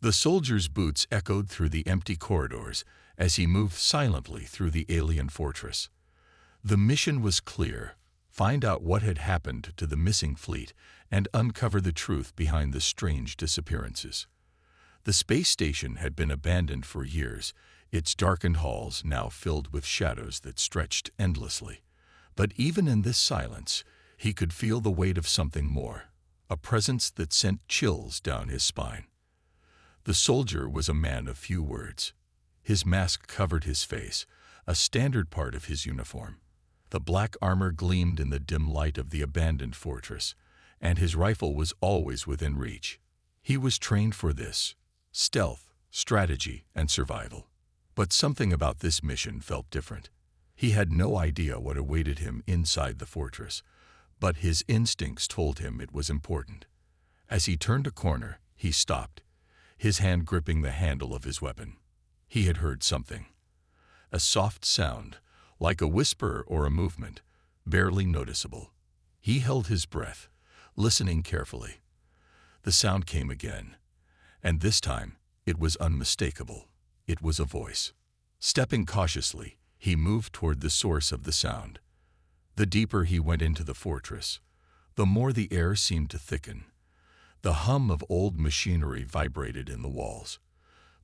The soldier's boots echoed through the empty corridors as he moved silently through the alien fortress. The mission was clear: find out what had happened to the missing fleet and uncover the truth behind the strange disappearances. The space station had been abandoned for years, its darkened halls now filled with shadows that stretched endlessly. But even in this silence, he could feel the weight of something more, a presence that sent chills down his spine. The soldier was a man of few words. His mask covered his face, a standard part of his uniform. The black armor gleamed in the dim light of the abandoned fortress, and his rifle was always within reach. He was trained for this: stealth, strategy, and survival. But something about this mission felt different. He had no idea what awaited him inside the fortress, but his instincts told him it was important. As he turned a corner, he stopped, his hand gripping the handle of his weapon. He had heard something. A soft sound, like a whisper or a movement, barely noticeable. He held his breath, listening carefully. The sound came again, and this time it was unmistakable. It was a voice. Stepping cautiously, he moved toward the source of the sound. The deeper he went into the fortress, the more the air seemed to thicken. The hum of old machinery vibrated in the walls.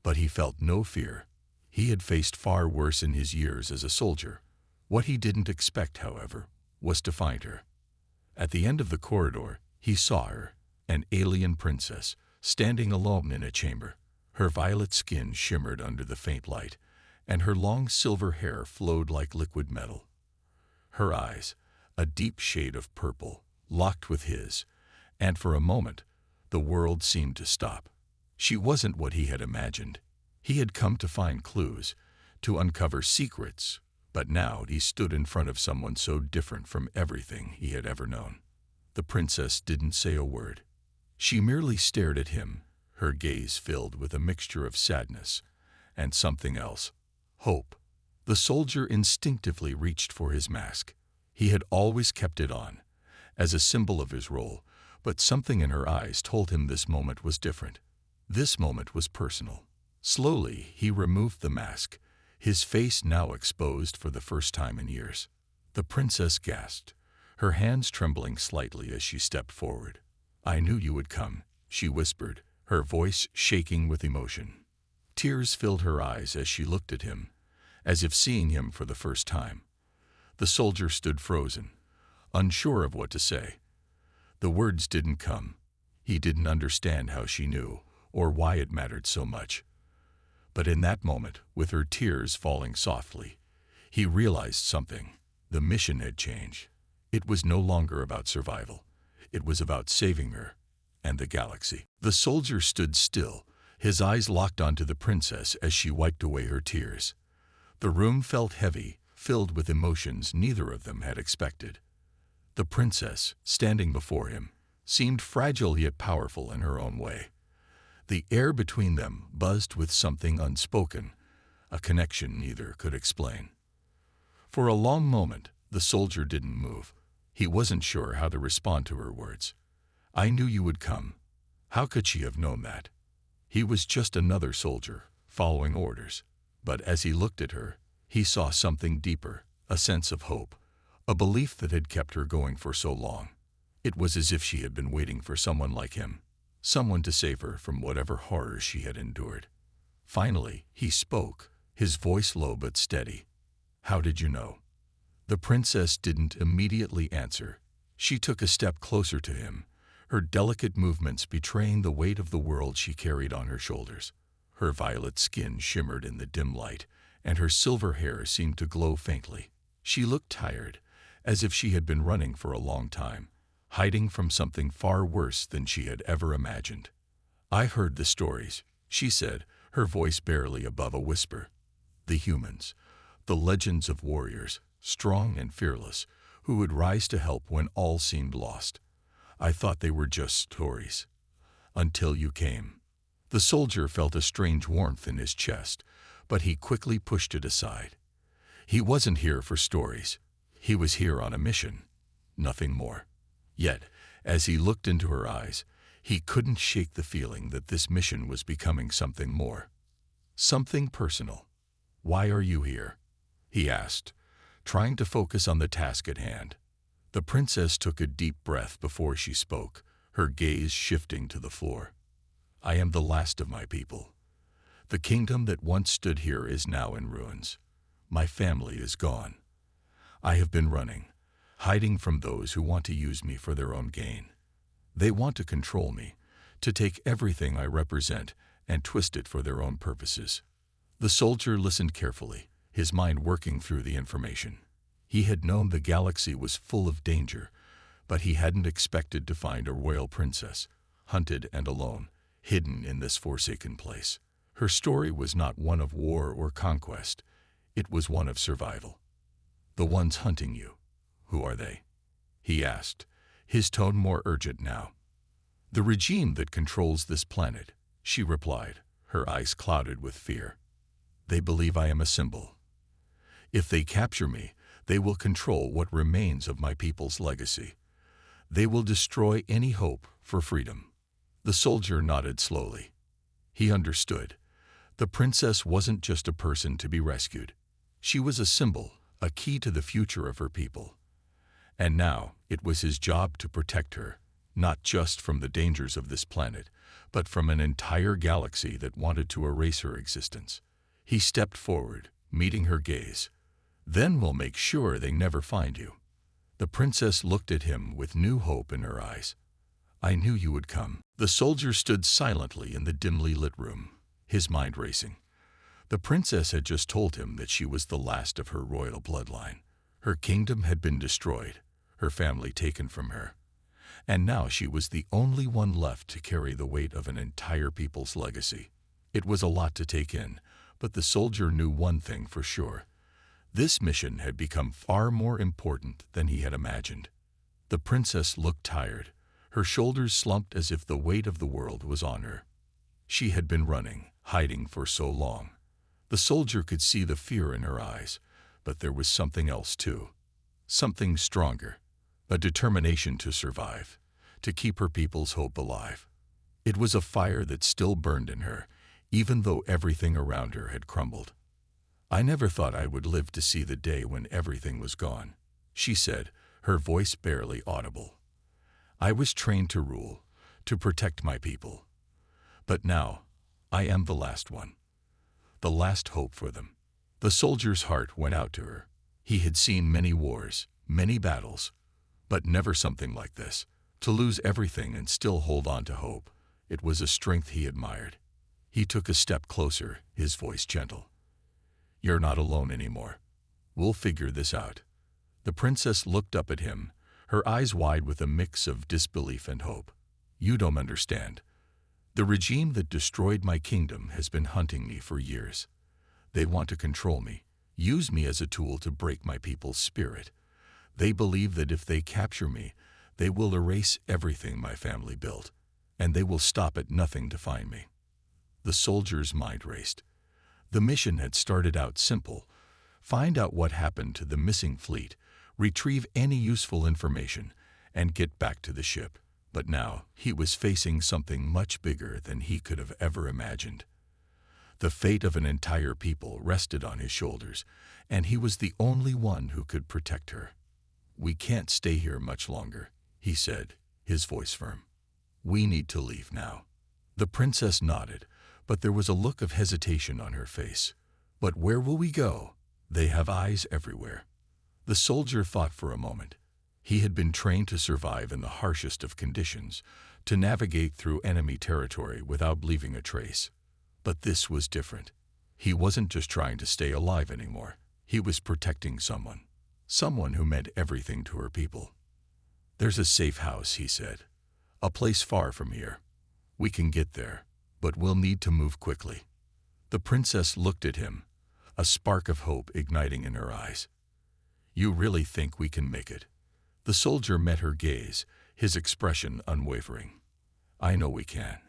But he felt no fear. He had faced far worse in his years as a soldier. What he didn't expect, however, was to find her. At the end of the corridor, he saw her, an alien princess, standing alone in a chamber. Her violet skin shimmered under the faint light, and her long silver hair flowed like liquid metal. Her eyes, a deep shade of purple, locked with his, and for a moment, the world seemed to stop. She wasn't what he had imagined. He had come to find clues, to uncover secrets, but now he stood in front of someone so different from everything he had ever known. The princess didn't say a word. She merely stared at him, her gaze filled with a mixture of sadness and something else: hope. The soldier instinctively reached for his mask. He had always kept it on, as a symbol of his role, but something in her eyes told him this moment was different. This moment was personal. Slowly, he removed the mask, his face now exposed for the first time in years. The princess gasped, her hands trembling slightly as she stepped forward. "I knew you would come," she whispered, her voice shaking with emotion. Tears filled her eyes as she looked at him, as if seeing him for the first time. The soldier stood frozen, unsure of what to say. The words didn't come. He didn't understand how she knew, or why it mattered so much. But in that moment, with her tears falling softly, he realized something. The mission had changed. It was no longer about survival. It was about saving her and the galaxy. The soldier stood still, his eyes locked onto the princess as she wiped away her tears. The room felt heavy, filled with emotions neither of them had expected. The princess, standing before him, seemed fragile yet powerful in her own way. The air between them buzzed with something unspoken, a connection neither could explain. For a long moment, the soldier didn't move. He wasn't sure how to respond to her words. "I knew you would come." How could she have known that? He was just another soldier, following orders. But as he looked at her, he saw something deeper, a sense of hope, a belief that had kept her going for so long. It was as if she had been waiting for someone like him, someone to save her from whatever horrors she had endured. Finally, he spoke, his voice low but steady. "How did you know?" The princess didn't immediately answer. She took a step closer to him, her delicate movements betraying the weight of the world she carried on her shoulders. Her violet skin shimmered in the dim light, and her silver hair seemed to glow faintly. She looked tired, as if she had been running for a long time, hiding from something far worse than she had ever imagined. "I've heard the stories," she said, her voice barely above a whisper. "The humans, the legends of warriors, strong and fearless, who would rise to help when all seemed lost. I thought they were just stories. Until you came." The soldier felt a strange warmth in his chest, but he quickly pushed it aside. He wasn't here for stories. He was here on a mission, nothing more. Yet, as he looked into her eyes, He couldn't shake the feeling that this mission was becoming something more. Something personal. "Why are you here?" he asked, trying to focus on the task at hand. The princess took a deep breath before she spoke, her gaze shifting to the floor. "I am the last of my people. The kingdom that once stood here is now in ruins. My family is gone. I have been running, hiding from those who want to use me for their own gain. They want to control me, to take everything I represent and twist it for their own purposes." The soldier listened carefully, his mind working through the information. He had known the galaxy was full of danger, but he hadn't expected to find a royal princess, hunted and alone, hidden in this forsaken place. Her story was not one of war or conquest. It was one of survival. "The ones hunting you, who are they?" he asked, his tone more urgent now. "The regime that controls this planet," she replied, her eyes clouded with fear. "They believe I am a symbol. If they capture me, they will control what remains of my people's legacy. They will destroy any hope for freedom." The soldier nodded slowly. He understood. The princess wasn't just a person to be rescued. She was a symbol, a key to the future of her people. And now it was his job to protect her, not just from the dangers of this planet, but from an entire galaxy that wanted to erase her existence. He stepped forward, meeting her gaze. "Then we'll make sure they never find you." The princess looked at him with new hope in her eyes. "I knew you would come." The soldier stood silently in the dimly lit room, his mind racing. The princess had just told him that she was the last of her royal bloodline. Her kingdom had been destroyed, her family taken from her. And now she was the only one left to carry the weight of an entire people's legacy. It was a lot to take in, but the soldier knew one thing for sure. This mission had become far more important than he had imagined. The princess looked tired, her shoulders slumped as if the weight of the world was on her. She had been running, hiding for so long. The soldier could see the fear in her eyes, but there was something else too. Something stronger, a determination to survive, to keep her people's hope alive. It was a fire that still burned in her, even though everything around her had crumbled. "I never thought I would live to see the day when everything was gone," she said, her voice barely audible. "I was trained to rule, to protect my people. But now, I am the last one. The last hope for them." The soldier's heart went out to her. He had seen many wars, many battles, but never something like this. To lose everything and still hold on to hope, it was a strength he admired. He took a step closer, his voice gentle. "You're not alone anymore. We'll figure this out." The princess looked up at him, her eyes wide with a mix of disbelief and hope. "You don't understand. The regime that destroyed my kingdom has been hunting me for years. They want to control me, use me as a tool to break my people's spirit. They believe that if they capture me, they will erase everything my family built, and they will stop at nothing to find me." The soldier's mind raced. The mission had started out simple: find out what happened to the missing fleet, retrieve any useful information, and get back to the ship. But now he was facing something much bigger than he could have ever imagined. The fate of an entire people rested on his shoulders, and he was the only one who could protect her. "We can't stay here much longer," he said, his voice firm. "We need to leave now." The princess nodded, but there was a look of hesitation on her face. "But where will we go? They have eyes everywhere." The soldier thought for a moment. He had been trained to survive in the harshest of conditions, to navigate through enemy territory without leaving a trace. But this was different. He wasn't just trying to stay alive anymore. He was protecting someone who meant everything to her people. "There's a safe house," he said. "A place far from here. We can get there, but we'll need to move quickly." The princess looked at him, a spark of hope igniting in her eyes. "You really think we can make it?" The soldier met her gaze, his expression unwavering. "I know we can."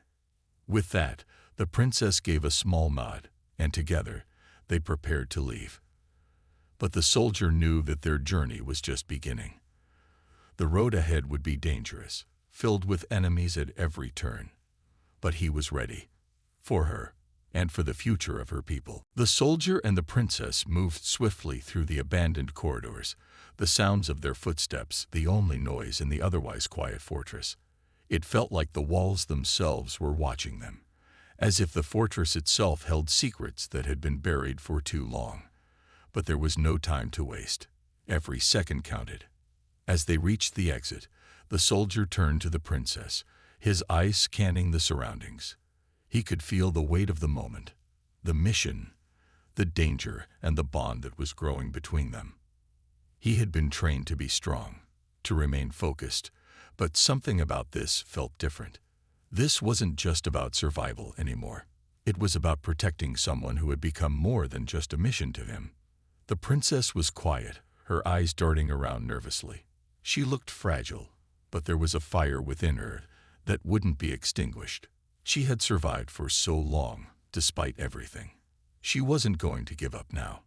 With that, the princess gave a small nod, and together, they prepared to leave. But the soldier knew that their journey was just beginning. The road ahead would be dangerous, filled with enemies at every turn. But he was ready. For her, and for the future of her people. The soldier and the princess moved swiftly through the abandoned corridors, the sounds of their footsteps the only noise in the otherwise quiet fortress. It felt like the walls themselves were watching them, as if the fortress itself held secrets that had been buried for too long. But there was no time to waste. Every second counted. As they reached the exit, the soldier turned to the princess, his eyes scanning the surroundings. He could feel the weight of the moment, the mission, the danger, and the bond that was growing between them. He had been trained to be strong, to remain focused, but something about this felt different. This wasn't just about survival anymore. It was about protecting someone who had become more than just a mission to him. The princess was quiet, her eyes darting around nervously. She looked fragile, but there was a fire within her that wouldn't be extinguished. She had survived for so long, despite everything. She wasn't going to give up now.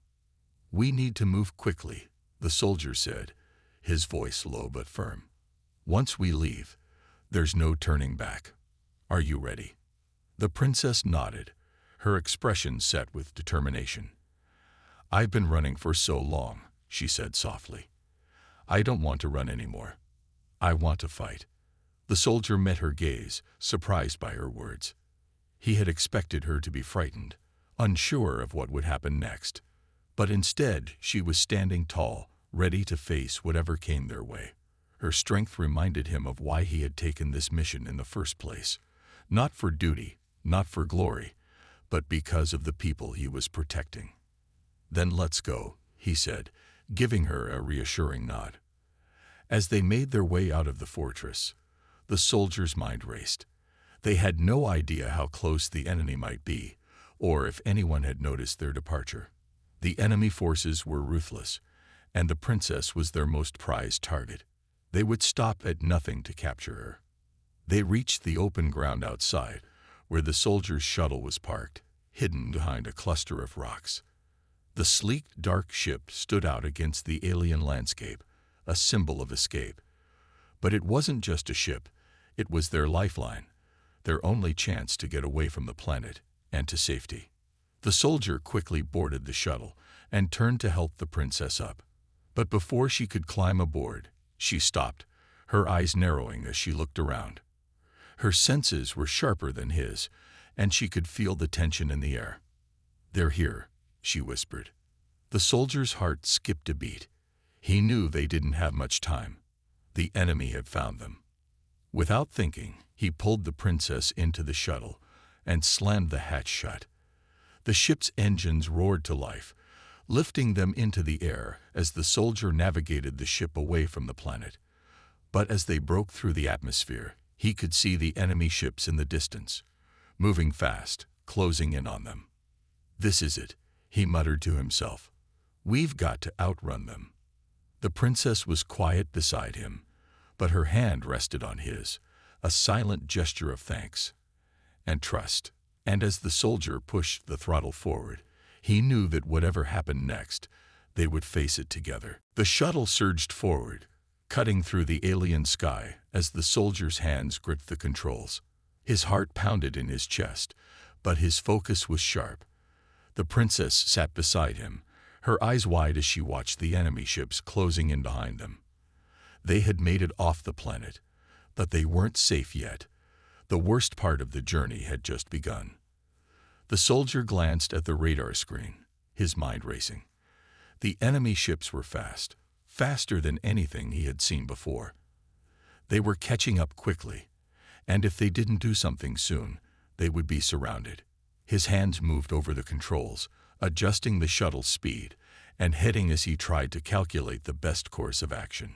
"We need to move quickly," the soldier said, his voice low but firm. "Once we leave, there's no turning back. Are you ready?" The princess nodded, her expression set with determination. "I've been running for so long," she said softly. "I don't want to run anymore. I want to fight." The soldier met her gaze, surprised by her words. He had expected her to be frightened, unsure of what would happen next. But instead, she was standing tall, ready to face whatever came their way. Her strength reminded him of why he had taken this mission in the first place. Not for duty, not for glory, but because of the people he was protecting. "Then let's go," he said, giving her a reassuring nod. As they made their way out of the fortress, the soldier's mind raced. They had no idea how close the enemy might be, or if anyone had noticed their departure. The enemy forces were ruthless, and the princess was their most prized target. They would stop at nothing to capture her. They reached the open ground outside, where the soldier's shuttle was parked, hidden behind a cluster of rocks. The sleek, dark ship stood out against the alien landscape, a symbol of escape. But it wasn't just a ship, it was their lifeline, their only chance to get away from the planet and to safety. The soldier quickly boarded the shuttle and turned to help the princess up. But before she could climb aboard, she stopped, her eyes narrowing as she looked around. Her senses were sharper than his, and she could feel the tension in the air. "They're here," she whispered. The soldier's heart skipped a beat. He knew they didn't have much time. The enemy had found them. Without thinking, he pulled the princess into the shuttle and slammed the hatch shut. The ship's engines roared to life, lifting them into the air as the soldier navigated the ship away from the planet. But as they broke through the atmosphere, he could see the enemy ships in the distance, moving fast, closing in on them. "This is it," he muttered to himself. "We've got to outrun them." The princess was quiet beside him, but her hand rested on his, a silent gesture of thanks and trust. And as the soldier pushed the throttle forward, he knew that whatever happened next, they would face it together. The shuttle surged forward, cutting through the alien sky as the soldier's hands gripped the controls. His heart pounded in his chest, but his focus was sharp. The princess sat beside him, her eyes wide as she watched the enemy ships closing in behind them. They had made it off the planet, but they weren't safe yet. The worst part of the journey had just begun. The soldier glanced at the radar screen, his mind racing. The enemy ships were fast, faster than anything he had seen before. They were catching up quickly, and if they didn't do something soon, they would be surrounded. His hands moved over the controls, adjusting the shuttle's speed and heading as he tried to calculate the best course of action.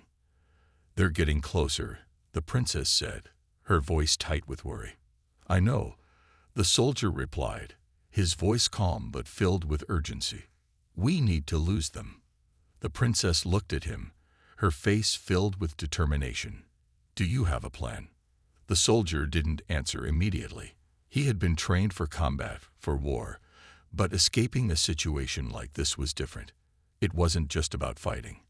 "They're getting closer," the princess said, her voice tight with worry. "I know," the soldier replied, his voice calm but filled with urgency. "We need to lose them." The princess looked at him, her face filled with determination. "Do you have a plan?" The soldier didn't answer immediately. He had been trained for combat, for war, but escaping a situation like this was different. It wasn't just about fighting.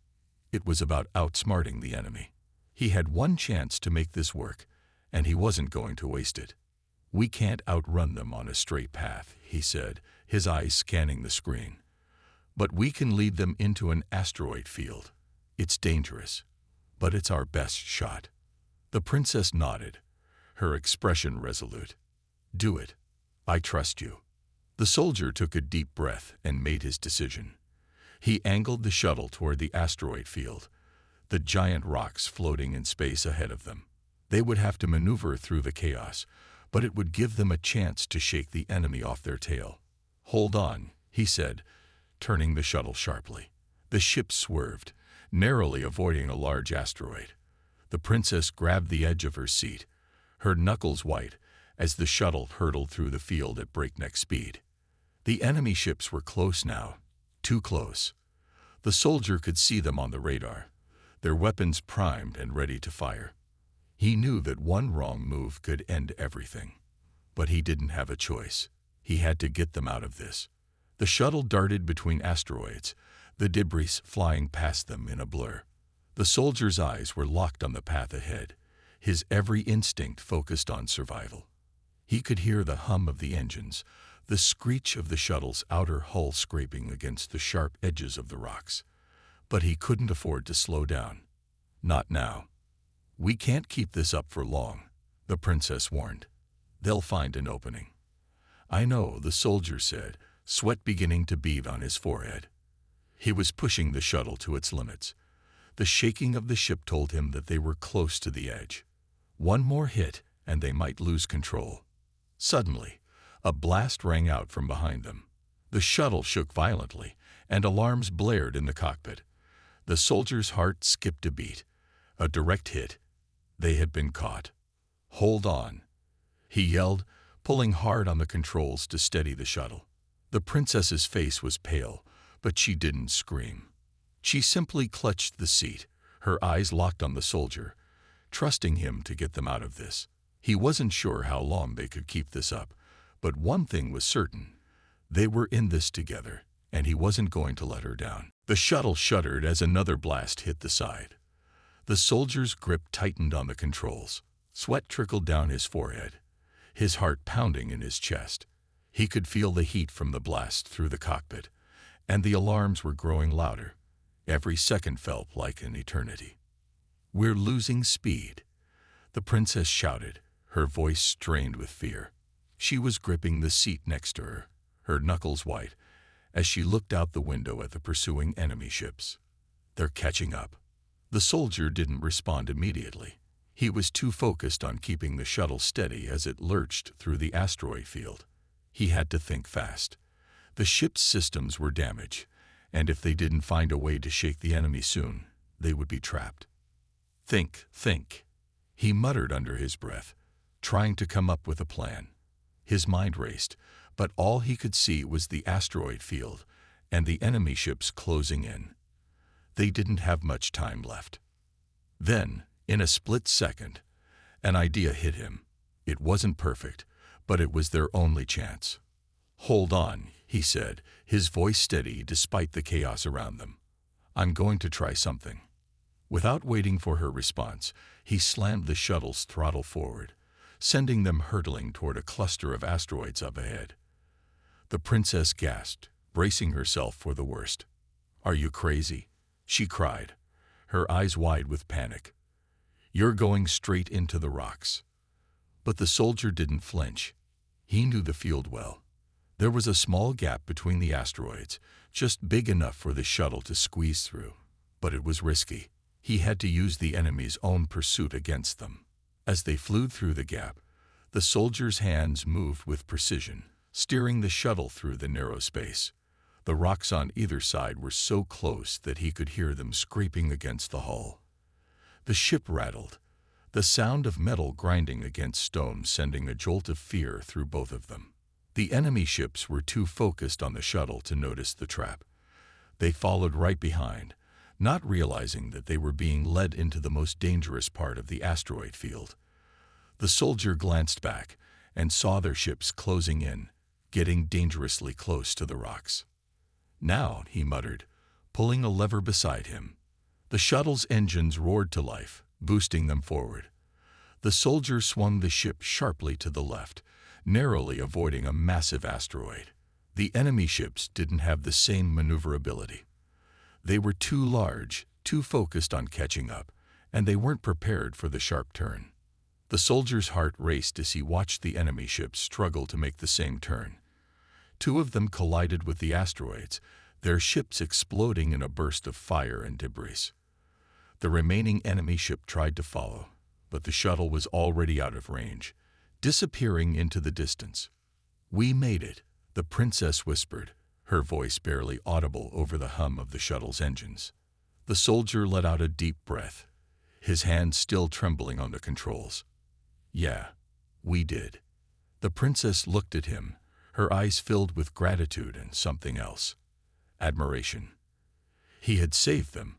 It was about outsmarting the enemy. He had one chance to make this work, and he wasn't going to waste it. "We can't outrun them on a straight path," he said, his eyes scanning the screen. "But we can lead them into an asteroid field. It's dangerous, but it's our best shot." The princess nodded, her expression resolute. "Do it. I trust you." The soldier took a deep breath and made his decision. He angled the shuttle toward the asteroid field, the giant rocks floating in space ahead of them. They would have to maneuver through the chaos, but it would give them a chance to shake the enemy off their tail. "Hold on," he said, turning the shuttle sharply. The ship swerved, narrowly avoiding a large asteroid. The princess grabbed the edge of her seat, her knuckles white, as the shuttle hurtled through the field at breakneck speed. The enemy ships were close now, too close. The soldier could see them on the radar, their weapons primed and ready to fire. He knew that one wrong move could end everything. But he didn't have a choice. He had to get them out of this. The shuttle darted between asteroids, the debris flying past them in a blur. The soldier's eyes were locked on the path ahead, his every instinct focused on survival. He could hear the hum of the engines, the screech of the shuttle's outer hull scraping against the sharp edges of the rocks. But he couldn't afford to slow down. Not now. "We can't keep this up for long," the princess warned. "They'll find an opening." "I know," the soldier said, sweat beginning to bead on his forehead. He was pushing the shuttle to its limits. The shaking of the ship told him that they were close to the edge. One more hit, and they might lose control. Suddenly, a blast rang out from behind them. The shuttle shook violently, and alarms blared in the cockpit. The soldier's heart skipped a beat. A direct hit. They had been caught. "Hold on," he yelled, pulling hard on the controls to steady the shuttle. The princess's face was pale, but she didn't scream. She simply clutched the seat, her eyes locked on the soldier, trusting him to get them out of this. He wasn't sure how long they could keep this up, but one thing was certain. They were in this together, and he wasn't going to let her down. The shuttle shuddered as another blast hit the side. The soldier's grip tightened on the controls. Sweat trickled down his forehead, his heart pounding in his chest. He could feel the heat from the blast through the cockpit, and the alarms were growing louder. Every second felt like an eternity. "We're losing speed," the princess shouted, her voice strained with fear. She was gripping the seat next to her, her knuckles white, as she looked out the window at the pursuing enemy ships. "They're catching up." The soldier didn't respond immediately. He was too focused on keeping the shuttle steady as it lurched through the asteroid field. He had to think fast. The ship's systems were damaged, and if they didn't find a way to shake the enemy soon, they would be trapped. Think," he muttered under his breath, trying to come up with a plan. His mind raced, but all he could see was the asteroid field and the enemy ships closing in. They didn't have much time left. Then, in a split second, an idea hit him. It wasn't perfect, but it was their only chance. "Hold on," he said, his voice steady despite the chaos around them. "I'm going to try something." Without waiting for her response, he slammed the shuttle's throttle forward, sending them hurtling toward a cluster of asteroids up ahead. The princess gasped, bracing herself for the worst. "Are you crazy?" she cried, her eyes wide with panic. "You're going straight into the rocks." But the soldier didn't flinch. He knew the field well. There was a small gap between the asteroids, just big enough for the shuttle to squeeze through. But it was risky. He had to use the enemy's own pursuit against them. As they flew through the gap, the soldier's hands moved with precision, steering the shuttle through the narrow space. The rocks on either side were so close that he could hear them scraping against the hull. The ship rattled, the sound of metal grinding against stone sending a jolt of fear through both of them. The enemy ships were too focused on the shuttle to notice the trap. They followed right behind, not realizing that they were being led into the most dangerous part of the asteroid field. The soldier glanced back and saw their ships closing in, getting dangerously close to the rocks. "Now," he muttered, pulling a lever beside him. The shuttle's engines roared to life, boosting them forward. The soldier swung the ship sharply to the left, narrowly avoiding a massive asteroid. The enemy ships didn't have the same maneuverability. They were too large, too focused on catching up, and they weren't prepared for the sharp turn. The soldier's heart raced as he watched the enemy ships struggle to make the same turn. Two of them collided with the asteroids, their ships exploding in a burst of fire and debris. The remaining enemy ship tried to follow, but the shuttle was already out of range, disappearing into the distance. "We made it," the princess whispered, her voice barely audible over the hum of the shuttle's engines. The soldier let out a deep breath, his hand still trembling on the controls. "Yeah, we did." The princess looked at him, her eyes filled with gratitude and something else. Admiration. He had saved them,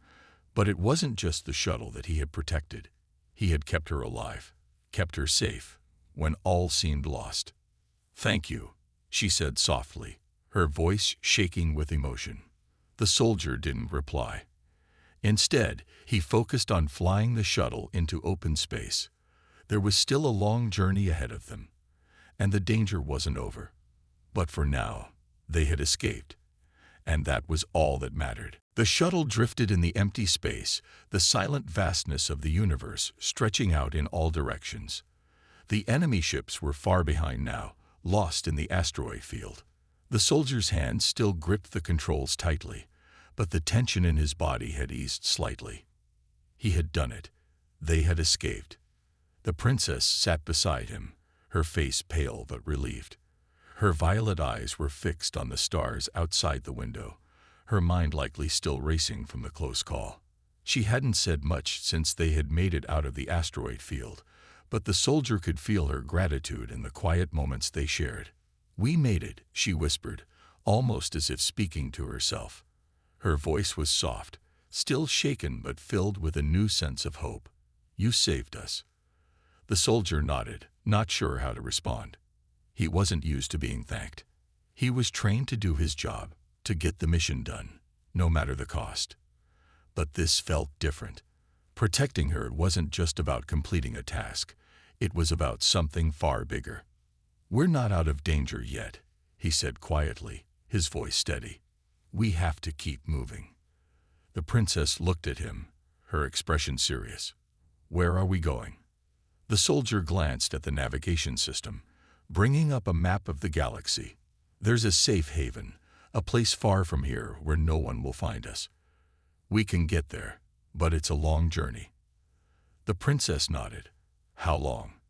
but it wasn't just the shuttle that he had protected. He had kept her alive, kept her safe, when all seemed lost. "Thank you," she said softly, her voice shaking with emotion. The soldier didn't reply. Instead, he focused on flying the shuttle into open space. There was still a long journey ahead of them, and the danger wasn't over. But for now, they had escaped, and that was all that mattered. The shuttle drifted in the empty space, the silent vastness of the universe stretching out in all directions. The enemy ships were far behind now, lost in the asteroid field. The soldier's hand still gripped the controls tightly, but the tension in his body had eased slightly. He had done it. They had escaped. The princess sat beside him, her face pale but relieved. Her violet eyes were fixed on the stars outside the window, her mind likely still racing from the close call. She hadn't said much since they had made it out of the asteroid field, but the soldier could feel her gratitude in the quiet moments they shared. "We made it," she whispered, almost as if speaking to herself. Her voice was soft, still shaken but filled with a new sense of hope. "You saved us." The soldier nodded, not sure how to respond. He wasn't used to being thanked. He was trained to do his job, to get the mission done, no matter the cost. But this felt different. Protecting her wasn't just about completing a task. It was about something far bigger. "We're not out of danger yet," he said quietly, his voice steady. "We have to keep moving." The princess looked at him, her expression serious. "Where are we going?" The soldier glanced at the navigation system, bringing up a map of the galaxy. "There's a safe haven, a place far from here where no one will find us. We can get there, but it's a long journey." The princess nodded. "How long?"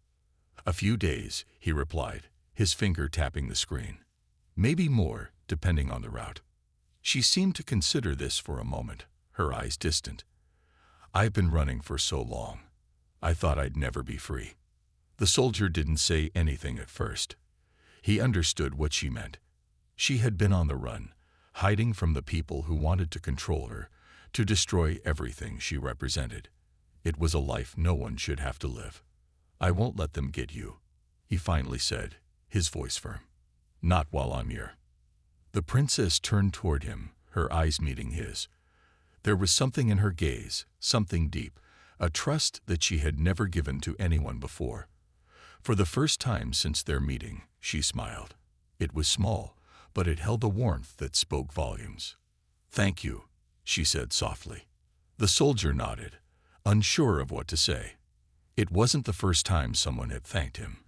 "A few days," he replied, his finger tapping the screen. "Maybe more, depending on the route." She seemed to consider this for a moment, her eyes distant. "I've been running for so long. I thought I'd never be free." The soldier didn't say anything at first. He understood what she meant. She had been on the run, hiding from the people who wanted to control her, to destroy everything she represented. It was a life no one should have to live. "I won't let them get you," he finally said, his voice firm. "Not while I'm here." The princess turned toward him, her eyes meeting his. There was something in her gaze, something deep, a trust that she had never given to anyone before. For the first time since their meeting, she smiled. It was small, but it held a warmth that spoke volumes. "Thank you," she said softly. The soldier nodded, unsure of what to say. It wasn't the first time someone had thanked him,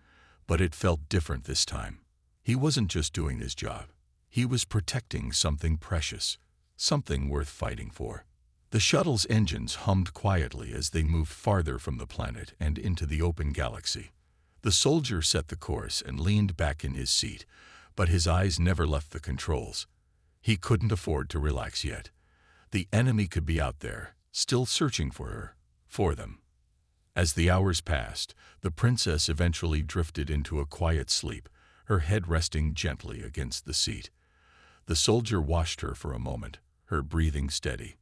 but it felt different this time. He wasn't just doing his job. He was protecting something precious, something worth fighting for. The shuttle's engines hummed quietly as they moved farther from the planet and into the open galaxy. The soldier set the course and leaned back in his seat, but his eyes never left the controls. He couldn't afford to relax yet. The enemy could be out there, still searching for her, for them. As the hours passed, the princess eventually drifted into a quiet sleep, her head resting gently against the seat. The soldier watched her for a moment, her breathing steady.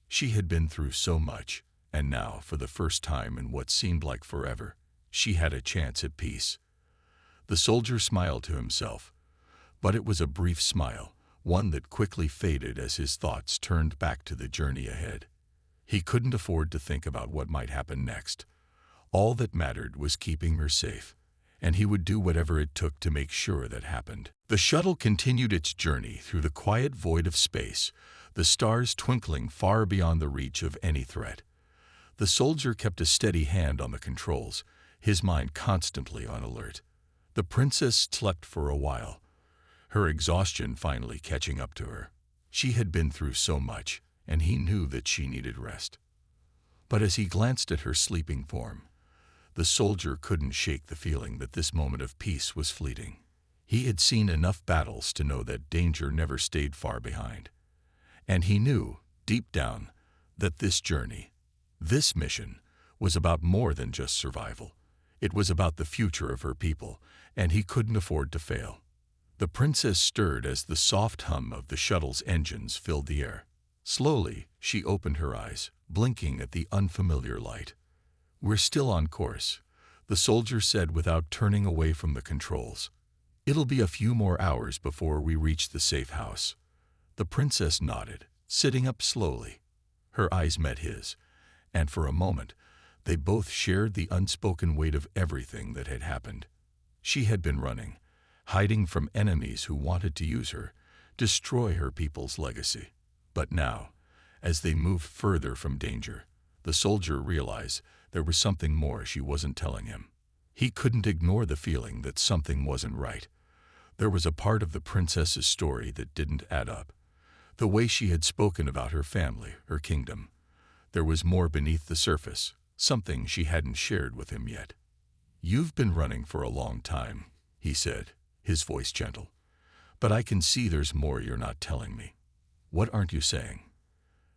She had been through so much, and now, for the first time in what seemed like forever, she had a chance at peace. The soldier smiled to himself, but it was a brief smile, one that quickly faded as his thoughts turned back to the journey ahead. He couldn't afford to think about what might happen next. All that mattered was keeping her safe, and he would do whatever it took to make sure that happened. The shuttle continued its journey through the quiet void of space, the stars twinkling far beyond the reach of any threat. The soldier kept a steady hand on the controls, his mind constantly on alert. The princess slept for a while, her exhaustion finally catching up to her. She had been through so much, and he knew that she needed rest. But as he glanced at her sleeping form, the soldier couldn't shake the feeling that this moment of peace was fleeting. He had seen enough battles to know that danger never stayed far behind. And he knew, deep down, that this journey, this mission, was about more than just survival. It was about the future of her people, and he couldn't afford to fail. The princess stirred as the soft hum of the shuttle's engines filled the air. Slowly, she opened her eyes, blinking at the unfamiliar light. "We're still on course," the soldier said without turning away from the controls. "It'll be a few more hours before we reach the safe house." The princess nodded, sitting up slowly. Her eyes met his, and for a moment, they both shared the unspoken weight of everything that had happened. She had been running, hiding from enemies who wanted to use her, destroy her people's legacy. But now, as they moved further from danger, the soldier realized there was something more she wasn't telling him. He couldn't ignore the feeling that something wasn't right. There was a part of the princess's story that didn't add up. The way she had spoken about her family, her kingdom. There was more beneath the surface, something she hadn't shared with him yet. "You've been running for a long time," he said, his voice gentle. "But I can see there's more you're not telling me. What aren't you saying?"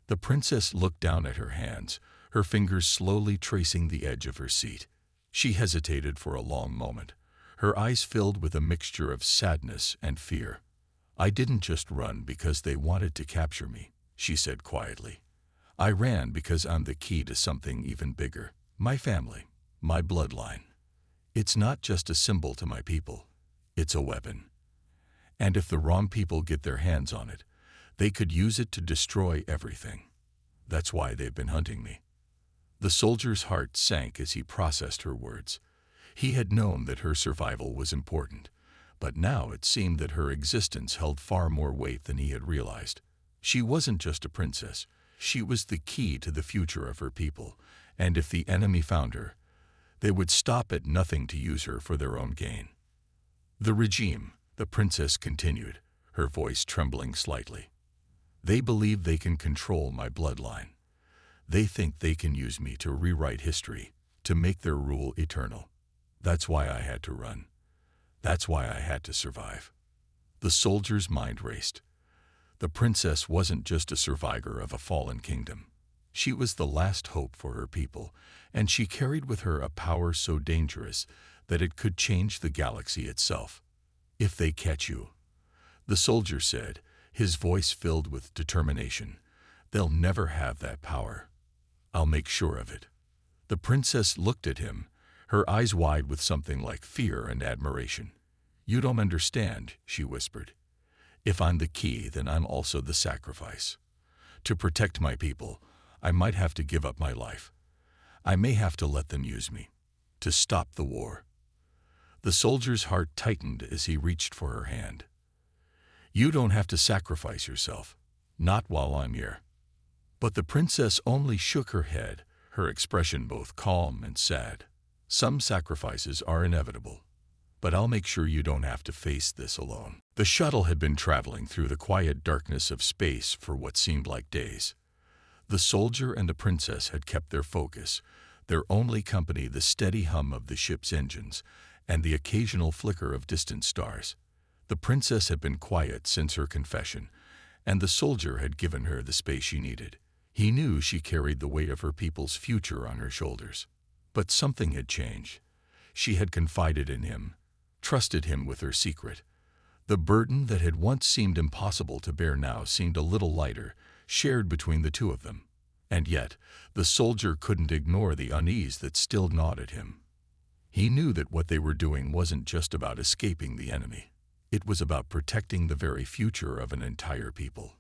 The princess looked down at her hands, her fingers slowly tracing the edge of her seat. She hesitated for a long moment, her eyes filled with a mixture of sadness and fear. "I didn't just run because they wanted to capture me," she said quietly. "I ran because I'm the key to something even bigger. My family, my bloodline. It's not just a symbol to my people, it's a weapon. And if the wrong people get their hands on it, they could use it to destroy everything. That's why they've been hunting me." The soldier's heart sank as he processed her words. He had known that her survival was important, but now it seemed that her existence held far more weight than he had realized. She wasn't just a princess. She was the key to the future of her people, and if the enemy found her, they would stop at nothing to use her for their own gain. "The regime," the princess continued, her voice trembling slightly. "They believe they can control my bloodline. They think they can use me to rewrite history, to make their rule eternal. That's why I had to run. That's why I had to survive." The soldier's mind raced. The princess wasn't just a survivor of a fallen kingdom. She was the last hope for her people, and she carried with her a power so dangerous that it could change the galaxy itself. "If they catch you," the soldier said, his voice filled with determination, "they'll never have that power. I'll make sure of it." The princess looked at him, her eyes wide with something like fear and admiration. "You don't understand," she whispered. "If I'm the key, then I'm also the sacrifice. To protect my people, I might have to give up my life. I may have to let them use me. To stop the war." The soldier's heart tightened as he reached for her hand. "You don't have to sacrifice yourself. Not while I'm here." But the princess only shook her head, her expression both calm and sad. "Some sacrifices are inevitable, but I'll make sure you don't have to face this alone." The shuttle had been traveling through the quiet darkness of space for what seemed like days. The soldier and the princess had kept their focus, their only company the steady hum of the ship's engines and the occasional flicker of distant stars. The princess had been quiet since her confession, and the soldier had given her the space she needed. He knew she carried the weight of her people's future on her shoulders. But something had changed. She had confided in him, trusted him with her secret. The burden that had once seemed impossible to bear now seemed a little lighter, shared between the two of them. And yet, the soldier couldn't ignore the unease that still gnawed at him. He knew that what they were doing wasn't just about escaping the enemy. It was about protecting the very future of an entire people.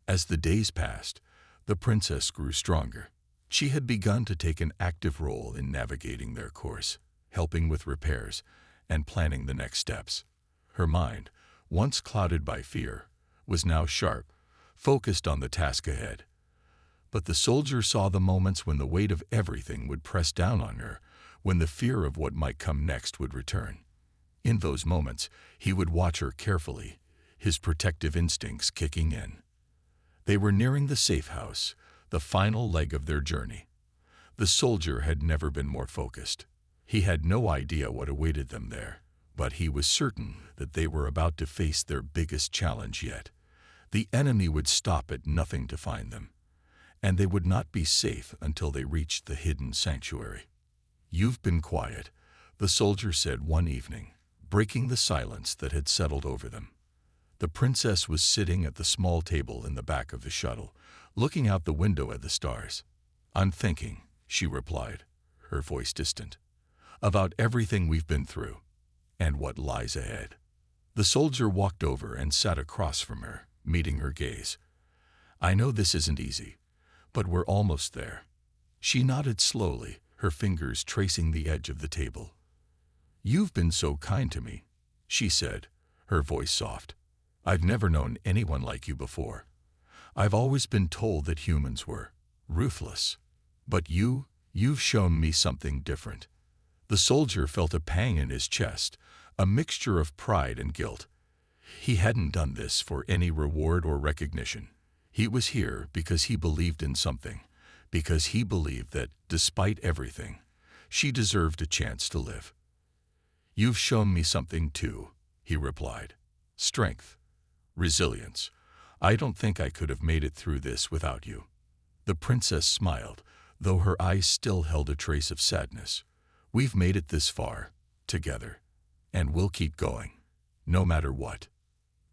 As the days passed, the princess grew stronger. She had begun to take an active role in navigating their course, helping with repairs, and planning the next steps. Her mind, once clouded by fear, was now sharp, focused on the task ahead. But the soldier saw the moments when the weight of everything would press down on her, when the fear of what might come next would return. In those moments, he would watch her carefully, his protective instincts kicking in. They were nearing the safe house, the final leg of their journey. The soldier had never been more focused. He had no idea what awaited them there, but he was certain that they were about to face their biggest challenge yet. The enemy would stop at nothing to find them, and they would not be safe until they reached the hidden sanctuary. "You've been quiet," the soldier said one evening, breaking the silence that had settled over them. The princess was sitting at the small table in the back of the shuttle, looking out the window at the stars. "I'm thinking," she replied, her voice distant, "about everything we've been through, and what lies ahead." The soldier walked over and sat across from her, meeting her gaze. "I know this isn't easy, but we're almost there." She nodded slowly, her fingers tracing the edge of the table. "You've been so kind to me," she said, her voice soft. "I've never known anyone like you before. I've always been told that humans were ruthless. But you've shown me something different." The soldier felt a pang in his chest, a mixture of pride and guilt. He hadn't done this for any reward or recognition. He was here because he believed in something, because he believed that, despite everything, she deserved a chance to live. "You've shown me something too," he replied. "Strength. Resilience. I don't think I could have made it through this without you." The princess smiled, though her eyes still held a trace of sadness. "We've made it this far, together, and we'll keep going, no matter what."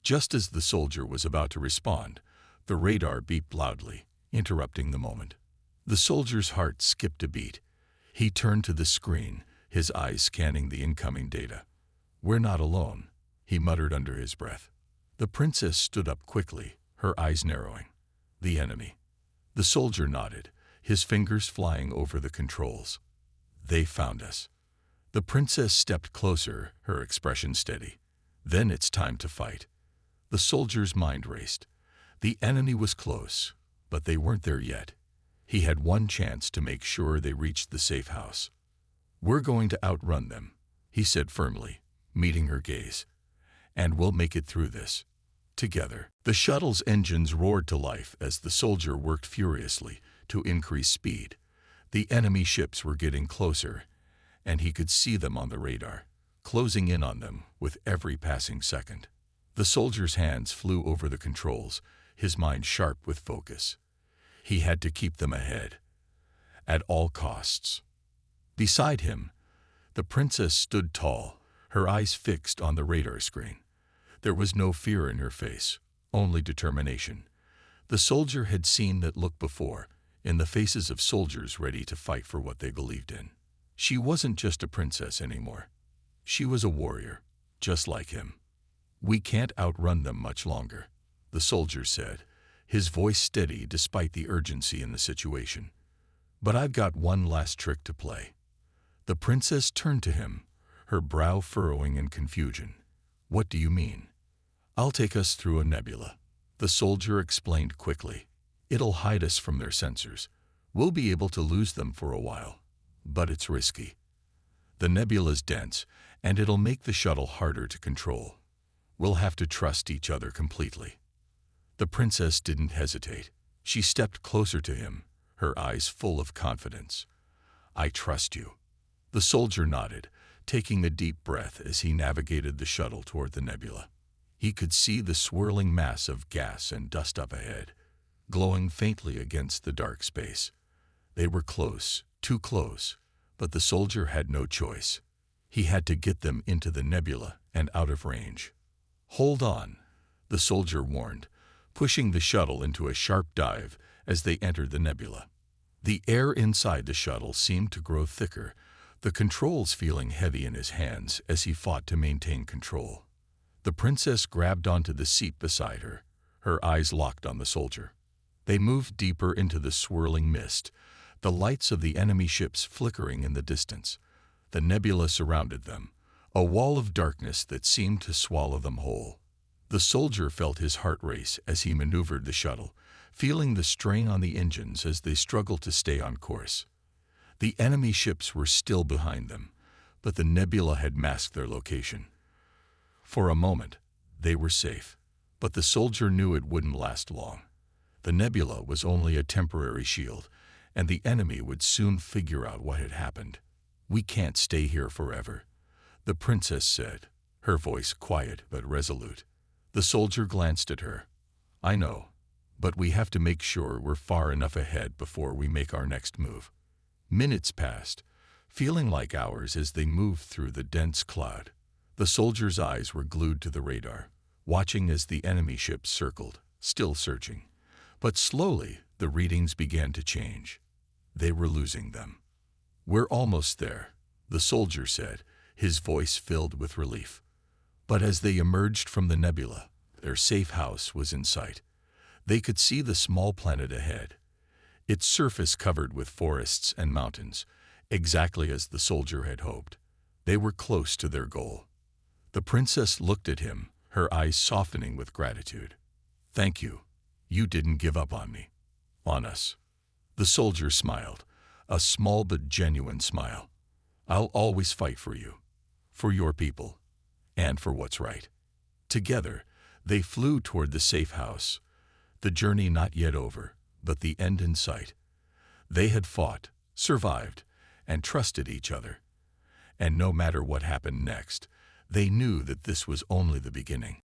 Just as the soldier was about to respond, the radar beeped loudly, interrupting the moment. The soldier's heart skipped a beat. He turned to the screen, his eyes scanning the incoming data. "We're not alone," he muttered under his breath. The princess stood up quickly, her eyes narrowing. "The enemy." The soldier nodded, his fingers flying over the controls. "They found us." The princess stepped closer, her expression steady. "Then it's time to fight." The soldier's mind raced. The enemy was close, but they weren't there yet. He had one chance to make sure they reached the safe house. "We're going to outrun them," he said firmly, meeting her gaze. "And we'll make it through this, together." The shuttle's engines roared to life as the soldier worked furiously to increase speed. The enemy ships were getting closer, and he could see them on the radar, closing in on them with every passing second. The soldier's hands flew over the controls, his mind sharp with focus. He had to keep them ahead, at all costs. Beside him, the princess stood tall, her eyes fixed on the radar screen. There was no fear in her face, only determination. The soldier had seen that look before, in the faces of soldiers ready to fight for what they believed in. She wasn't just a princess anymore. She was a warrior, just like him. "We can't outrun them much longer," the soldier said, his voice steady despite the urgency in the situation. "But I've got one last trick to play." The princess turned to him, her brow furrowing in confusion. "What do you mean?" "I'll take us through a nebula," the soldier explained quickly. "It'll hide us from their sensors. We'll be able to lose them for a while, but it's risky. The nebula's dense, and it'll make the shuttle harder to control. We'll have to trust each other completely." The princess didn't hesitate. She stepped closer to him, her eyes full of confidence. "I trust you." The soldier nodded, taking a deep breath as he navigated the shuttle toward the nebula. He could see the swirling mass of gas and dust up ahead, glowing faintly against the dark space. They were close, too close, but the soldier had no choice. He had to get them into the nebula and out of range. "Hold on," the soldier warned, pushing the shuttle into a sharp dive as they entered the nebula. The air inside the shuttle seemed to grow thicker, the controls feeling heavy in his hands as he fought to maintain control. The princess grabbed onto the seat beside her, her eyes locked on the soldier. They moved deeper into the swirling mist, the lights of the enemy ships flickering in the distance. The nebula surrounded them, a wall of darkness that seemed to swallow them whole. The soldier felt his heart race as he maneuvered the shuttle, feeling the strain on the engines as they struggled to stay on course. The enemy ships were still behind them, but the nebula had masked their location. For a moment, they were safe, but the soldier knew it wouldn't last long. The nebula was only a temporary shield, and the enemy would soon figure out what had happened. "We can't stay here forever," the princess said, her voice quiet but resolute. The soldier glanced at her. "I know, but we have to make sure we're far enough ahead before we make our next move." Minutes passed, feeling like hours as they moved through the dense cloud. The soldier's eyes were glued to the radar, watching as the enemy ships circled, still searching. But slowly, the readings began to change. They were losing them. "We're almost there," the soldier said, his voice filled with relief. But as they emerged from the nebula, their safe house was in sight. They could see the small planet ahead, its surface covered with forests and mountains, exactly as the soldier had hoped. They were close to their goal. The princess looked at him, her eyes softening with gratitude. "Thank you. You didn't give up on me. On us." The soldier smiled, a small but genuine smile. "I'll always fight for you, for your people, and for what's right." Together, they flew toward the safe house, the journey not yet over, but the end in sight. They had fought, survived, and trusted each other. And no matter what happened next, they knew that this was only the beginning.